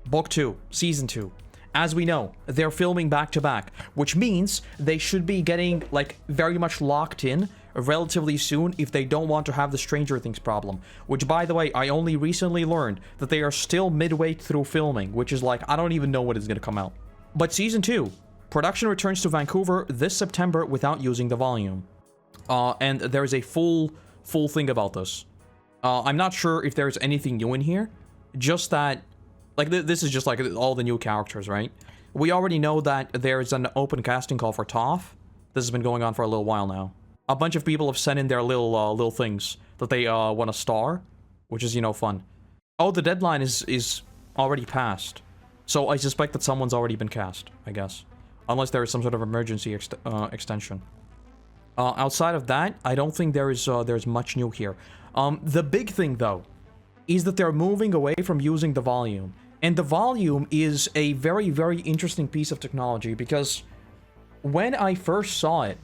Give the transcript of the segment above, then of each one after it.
Book 2, Season 2. As we know, they're filming back-to-back, which means they should be getting, like, very much locked in relatively soon if they don't want to have the Stranger Things problem. Which, by the way, I only recently learned that they are still midway through filming, which is like, I don't even know when it's gonna come out. But Season 2, production returns to Vancouver this September without using the volume. And there's a full thing about this. I'm not sure if there's anything new in here, just that, like, this is just like all the new characters, right? We already know that there's an open casting call for Toph. This has been going on for a little while now. A bunch of people have sent in their little things that they want to star, which is, you know, fun. Oh, the deadline is already passed. So I suspect that someone's already been cast, I guess. Unless there is some sort of emergency extension. Outside of that, I don't think there's much new here. The big thing, though, is that they're moving away from using the volume. And the volume is a very, very interesting piece of technology, because when I first saw it,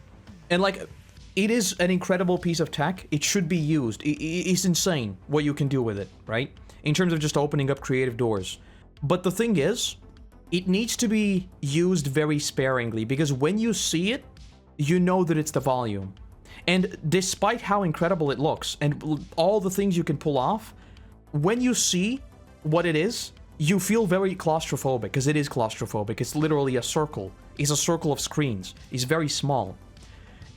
and like, it is an incredible piece of tech, it should be used. It's insane what you can do with it, right? In terms of just opening up creative doors. But the thing is, it needs to be used very sparingly, because when you see it, you know that it's the volume. And despite how incredible it looks, and all the things you can pull off, when you see what it is, you feel very claustrophobic, because it is claustrophobic. It's literally a circle. It's a circle of screens. It's very small.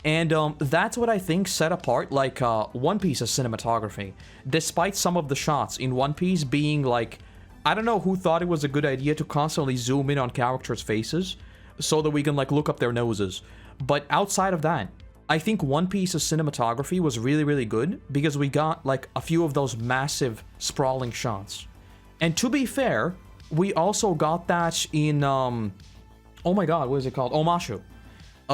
And that's what I think set apart, like, One Piece's cinematography. Despite some of the shots in One Piece being, like, I don't know who thought it was a good idea to constantly zoom in on characters' faces so that we can, like, look up their noses. But outside of that, I think One Piece's cinematography was really, really good, because we got, like, a few of those massive, sprawling shots. And to be fair, we also got that in, oh my god, what is it called? Omashu.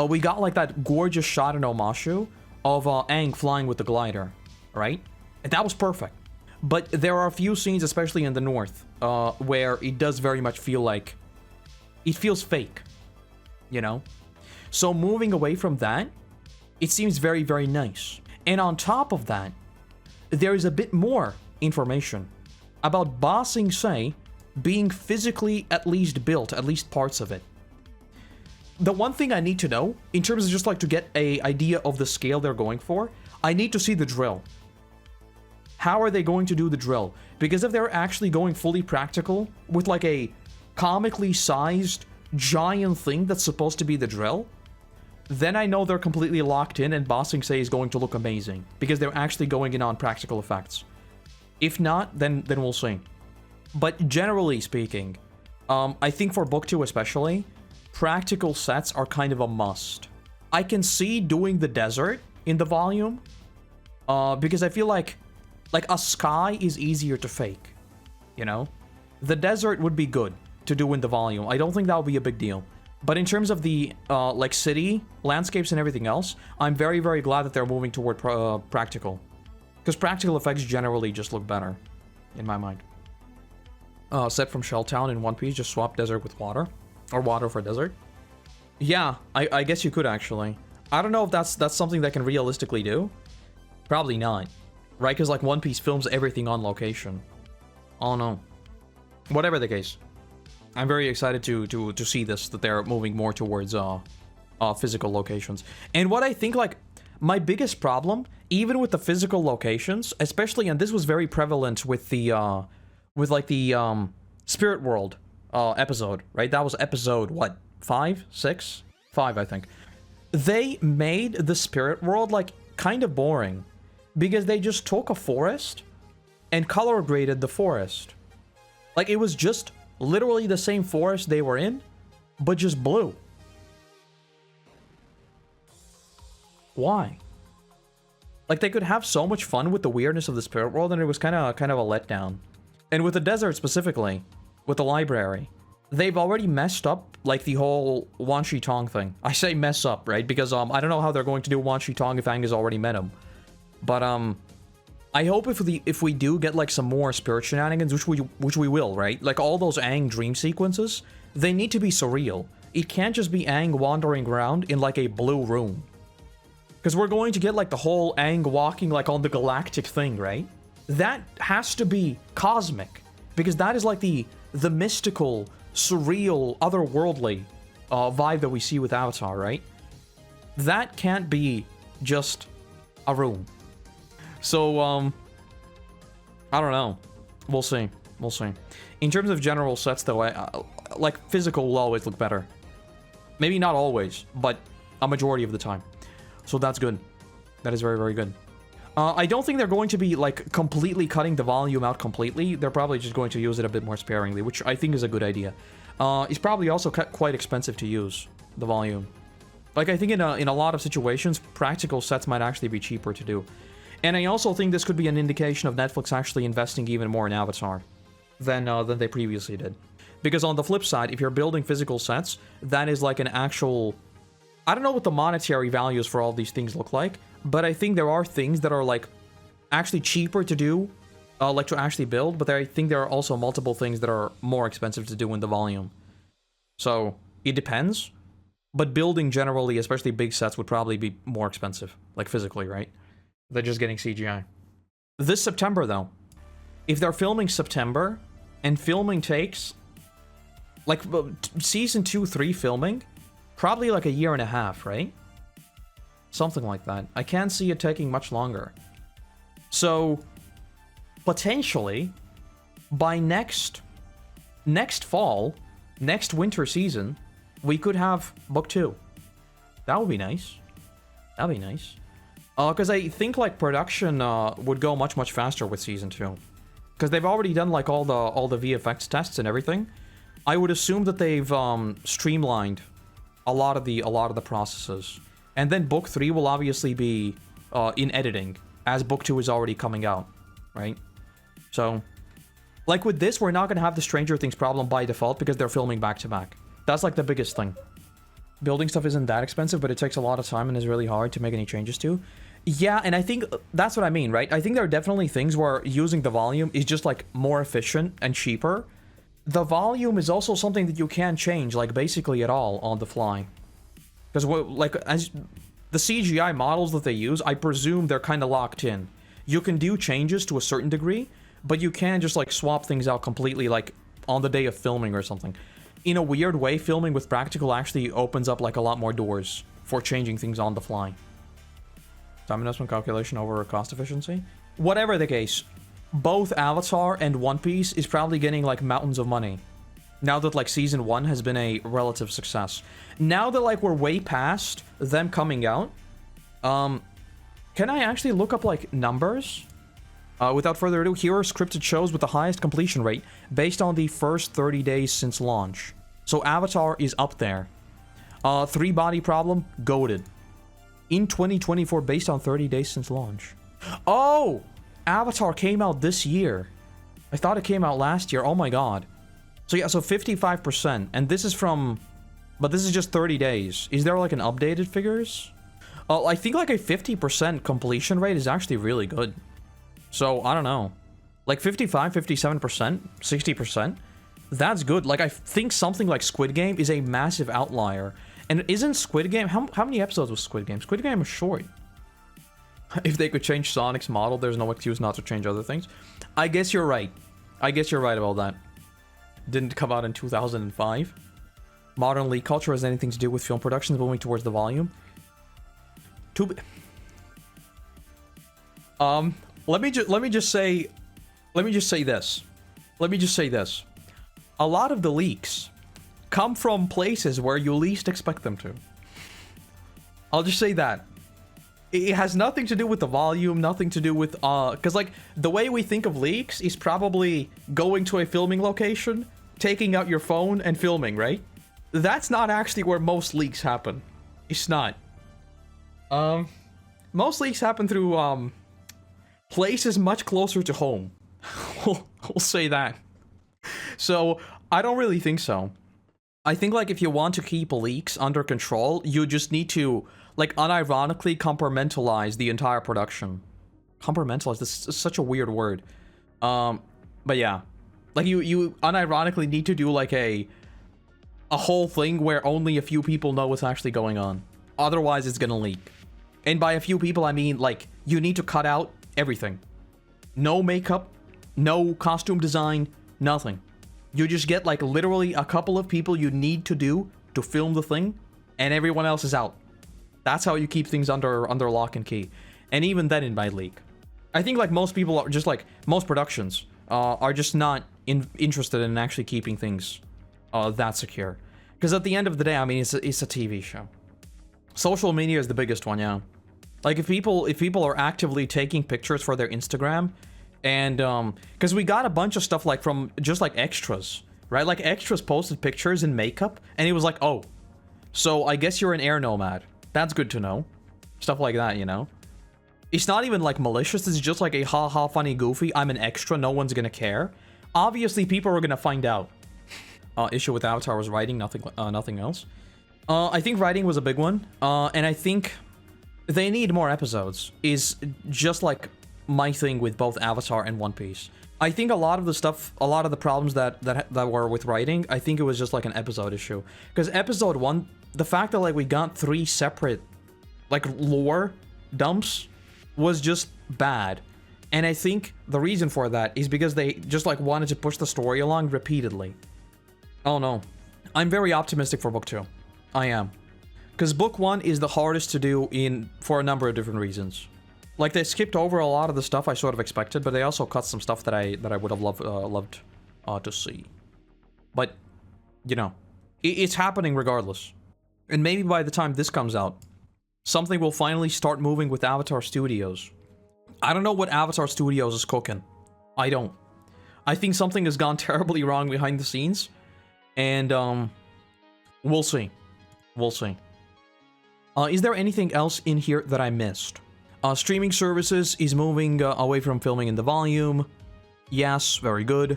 We got, like, that gorgeous shot in Omashu of Aang flying with the glider, right? And that was perfect. But there are a few scenes, especially in the north, where it does very much feel like... it feels fake, you know? So moving away from that, it seems very, very nice. And on top of that, there is a bit more information about Ba Sing Se being physically at least built, at least parts of it. The one thing I need to know, in terms of just like to get an idea of the scale they're going for, I need to see the drill. How are they going to do the drill? Because if they're actually going fully practical with like a comically sized giant thing that's supposed to be the drill, then I know they're completely locked in and Ba Sing Se is going to look amazing, because they're actually going in on practical effects. If not, then we'll see. But generally speaking, I think for Book 2 especially, practical sets are kind of a must. I can see doing the desert in the volume, because I feel like a sky is easier to fake, you know? The desert would be good to do in the volume. I don't think that would be a big deal. But in terms of the, like, city, landscapes, and everything else, I'm very, very glad that they're moving toward practical. Because practical effects generally just look better, in my mind. Set from Shelltown in One Piece, just swap desert with water. Or water for desert. Yeah, I guess you could, actually. I don't know if that's something that can realistically do. Probably not. Right, because, like, One Piece films everything on location. Oh, no. Whatever the case. I'm very excited to see this, that they're moving more towards physical locations. And what I think, like, my biggest problem, even with the physical locations, especially, and this was very prevalent with the Spirit World episode, right? That was episode, what, 5? 6? 5, I think. They made the Spirit World, like, kind of boring, because they just took a forest and color graded the forest. Like, it was just literally the same forest they were in, but just blue. Why? Like, they could have so much fun with the weirdness of the Spirit World, and it was kind of a letdown. And with the desert specifically, with the library, they've already messed up, like, the whole Wan Shi Tong thing. I say mess up, right? Because I don't know how they're going to do Wan Shi Tong if Aang has already met him. But I hope if we do get, like, some more spirit shenanigans, which we will, right? Like, all those Aang dream sequences, they need to be surreal. It can't just be Aang wandering around in, like, a blue room. Because we're going to get, like, the whole Aang walking, like, on the galactic thing, right? That has to be cosmic. Because that is, like, the the mystical, surreal, otherworldly vibe that we see with Avatar, right? That can't be just a room. So, I don't know. We'll see. We'll see. In terms of general sets, though, like, physical will always look better. Maybe not always, but a majority of the time. So that's good. That is very, very good. I don't think they're going to be, like, completely cutting the volume out completely. They're probably just going to use it a bit more sparingly, which I think is a good idea. It's probably also quite expensive to use, the volume. Like, I think in a lot of situations, practical sets might actually be cheaper to do. And I also think this could be an indication of Netflix actually investing even more in Avatar than they previously did. Because on the flip side, if you're building physical sets, that is like an actual... I don't know what the monetary values for all these things look like, but I think there are things that are, like, actually cheaper to do, like, to actually build, but I think there are also multiple things that are more expensive to do in the volume. So, it depends, but building generally, especially big sets, would probably be more expensive, like, physically, right? Than just getting CGI. This September, though, if they're filming September, and filming takes, like, Season 2, 3 filming, probably like a year and a half, right? Something like that. I can't see it taking much longer. So, potentially, by next fall, next winter season, we could have Book 2. That would be nice. That'd be nice. Because I think, like, production would go much, much faster with Season 2. Because they've already done, like, all the VFX tests and everything. I would assume that they've streamlined a lot of the processes. And then Book 3 will obviously be in editing, as Book 2 is already coming out, right? So, like with this, we're not going to have the Stranger Things problem by default because they're filming back-to-back. That's like the biggest thing. Building stuff isn't that expensive, but it takes a lot of time and is really hard to make any changes to. Yeah, and I think that's what I mean, right? I think there are definitely things where using the volume is just, like, more efficient and cheaper. The volume is also something that you can change, like, basically at all on the fly. Because, like, as the CGI models that they use, I presume they're kind of locked in. You can do changes to a certain degree, but you can just, like, swap things out completely, like, on the day of filming or something. In a weird way, filming with practical actually opens up, like, a lot more doors for changing things on the fly. Time investment calculation over cost efficiency? Whatever the case, both Avatar and One Piece is probably getting, like, mountains of money. Now that, like, Season 1 has been a relative success. Now that, like, we're way past them coming out, can I actually look up, like, numbers? Without further ado, here are scripted shows with the highest completion rate based on the first 30 days since launch. So Avatar is up there. Three Body Problem, goated. In 2024, based on 30 days since launch. Oh! Avatar came out this year. I thought it came out last year. Oh my god. So yeah, so 55%. And this is from... But this is just 30 days. Is there, like, an updated figures? I think, like, a 50% completion rate is actually really good. So, I don't know. Like, 55, 57%, 60%? That's good. Like, I think something like Squid Game is a massive outlier. And isn't Squid Game... How many episodes was Squid Game? Squid Game is short. If they could change Sonic's model, there's no excuse not to change other things. I guess you're right. I guess you're right about that. Didn't come out in 2005. Modern league culture has anything to do with film productions moving towards the volume. Let me just say this. A lot of the leaks come from places where you least expect them to. I'll just say that. It has nothing to do with the volume, nothing to do with, because, like, the way we think of leaks is probably going to a filming location, taking out your phone, and filming, right? That's not actually where most leaks happen. It's not. Most leaks happen through, places much closer to home. We'll say that. So, I don't really think so. I think, like, if you want to keep leaks under control, you just need to, like, unironically compartmentalize the entire production. Compartmentalize, this is such a weird word. But yeah. Like, you unironically need to do, like, a whole thing where only a few people know what's actually going on. Otherwise, it's gonna leak. And by a few people, I mean, like, you need to cut out everything. No makeup, no costume design, nothing. You just get like literally a couple of people you need to film the thing, and everyone else is out. That's how you keep things under lock and key. And even then it might leak. I think like most people are just like, most productions are just not interested in actually keeping things that secure. Because at the end of the day, I mean, it's a TV show. Social media is the biggest one, yeah. Like if people are actively taking pictures for their Instagram, and because we got a bunch of stuff like from just like extras, right? Like extras posted pictures in makeup, and it was like, oh, so I guess you're an air nomad. That's good to know. Stuff like that, you know? It's not even like malicious, it's just like a haha funny goofy, I'm an extra, no one's gonna care. Obviously people are gonna find out. Issue with Avatar was writing, nothing else. I think writing was a big one, and I think they need more episodes, is just like my thing with both Avatar and One Piece. I think a lot of the stuff, a lot of the problems that were with writing, I think it was just like an episode issue. Because episode 1, the fact that like we got 3 separate like lore dumps was just bad. And I think the reason for that is because they just like wanted to push the story along repeatedly. Oh no. I'm very optimistic for book 2. I am. Because book 1 is the hardest to do for a number of different reasons. Like they skipped over a lot of the stuff I sort of expected, but they also cut some stuff that I would have loved to see. But, you know, it's happening regardless. And maybe by the time this comes out, something will finally start moving with Avatar Studios. I don't know what Avatar Studios is cooking. I don't. I think something has gone terribly wrong behind the scenes. And, we'll see. We'll see. Is there anything else in here that I missed? Streaming services is moving away from filming in the volume. Yes, very good.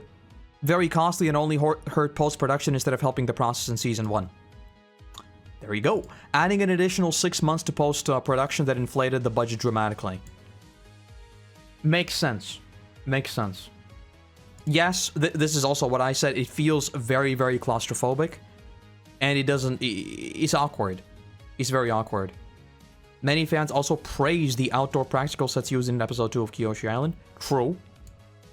Very costly and only hurt post-production instead of helping the process in Season 1. There you go. Adding an additional 6 months to post-production that inflated the budget dramatically. Makes sense. Makes sense. Yes, this is also what I said. It feels very, very claustrophobic. And it doesn't... It's awkward. It's very awkward. Many fans also praise the outdoor practical sets used in episode 2 of Kyoshi Island. True.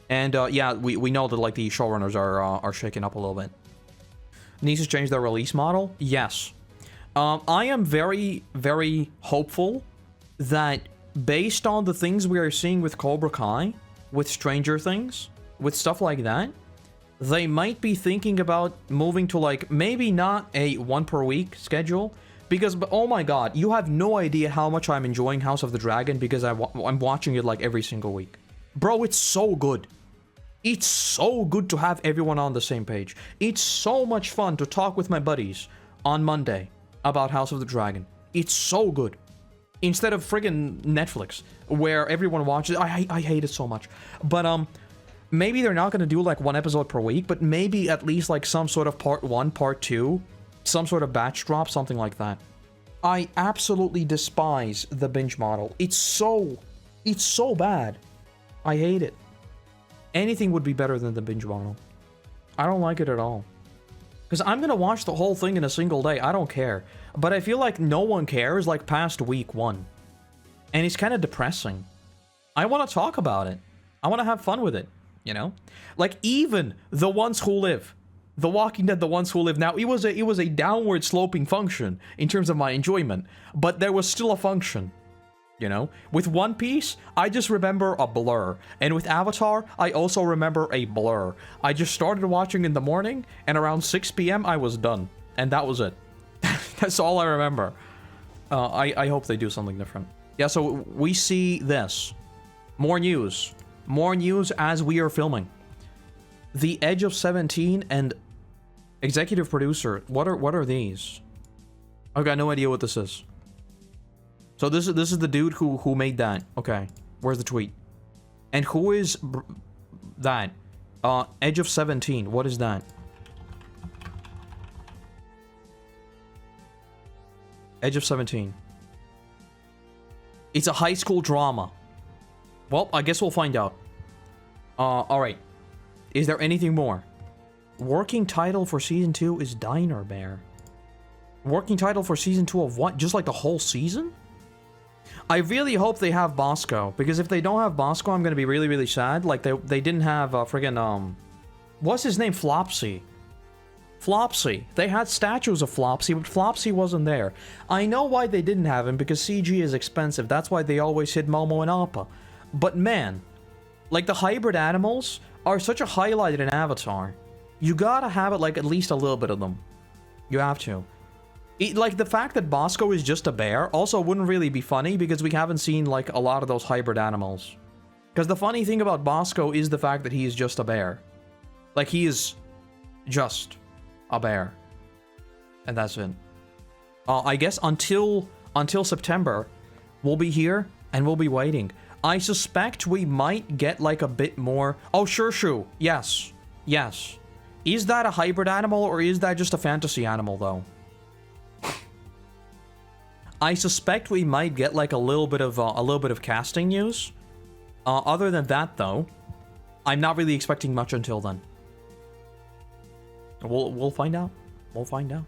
And yeah, we know that like the showrunners are shaken up a little bit. Needs to change their release model? Yes. I am very, very hopeful that based on the things we are seeing with Cobra Kai, with Stranger Things, with stuff like that, they might be thinking about moving to like maybe not a 1 per week schedule. Because, oh my god, you have no idea how much I'm enjoying House of the Dragon because I'm watching it like every single week. Bro, it's so good. It's so good to have everyone on the same page. It's so much fun to talk with my buddies on Monday about House of the Dragon. It's so good. Instead of friggin' Netflix, where everyone watches... I hate it so much. But, maybe they're not gonna do like 1 episode per week, but maybe at least like some sort of part 1, part 2... some sort of batch drop, something like that. I absolutely despise the binge model. It's so bad. I hate it. Anything would be better than the binge model. I don't like it at all. Because I'm gonna watch the whole thing in a single day. I don't care. But I feel like no one cares like past week 1. And it's kind of depressing. I want to talk about it. I want to have fun with it, you know? Like even The Ones Who Live. The Walking Dead, The Ones Who Live. Now, it was a downward sloping function in terms of my enjoyment, but there was still a function, you know? With One Piece, I just remember a blur, and with Avatar, I also remember a blur. I just started watching in the morning, and around 6 p.m. I was done, and that was it. That's all I remember. I hope they do something different. Yeah, so we see this. More news. More news as we are filming. The Edge of 17 and executive producer. What are these? I've got no idea what this is. So this is the dude who made that. Okay, where's the tweet? And who is that? Edge of 17. What is that? Edge of 17. It's a high school drama. Well, I guess we'll find out. All right. Is there anything more? Working title for Season 2 is Diner Bear. Working title for Season 2 of what? Just like the whole season? I really hope they have Bosco, because if they don't have Bosco, I'm gonna be really, really sad. Like, they didn't have, friggin', What's his name? Flopsy. Flopsy. They had statues of Flopsy, but Flopsy wasn't there. I know why they didn't have him, because CG is expensive. That's why they always hid Momo and Appa. But man, like the hybrid animals are such a highlight in Avatar. You gotta have it like at least a little bit of them. You have to. Like the fact that Bosco is just a bear also wouldn't really be funny because we haven't seen like a lot of those hybrid animals. Because the funny thing about Bosco is the fact that he is just a bear. Like he is just a bear. And that's it. I guess until September, we'll be here and we'll be waiting. I suspect we might get like a bit more. Oh, Shurshu. Yes. Yes. Is that a hybrid animal or is that just a fantasy animal though? I suspect we might get like a little bit of casting news. Other than that though, I'm not really expecting much until then. We'll find out. We'll find out.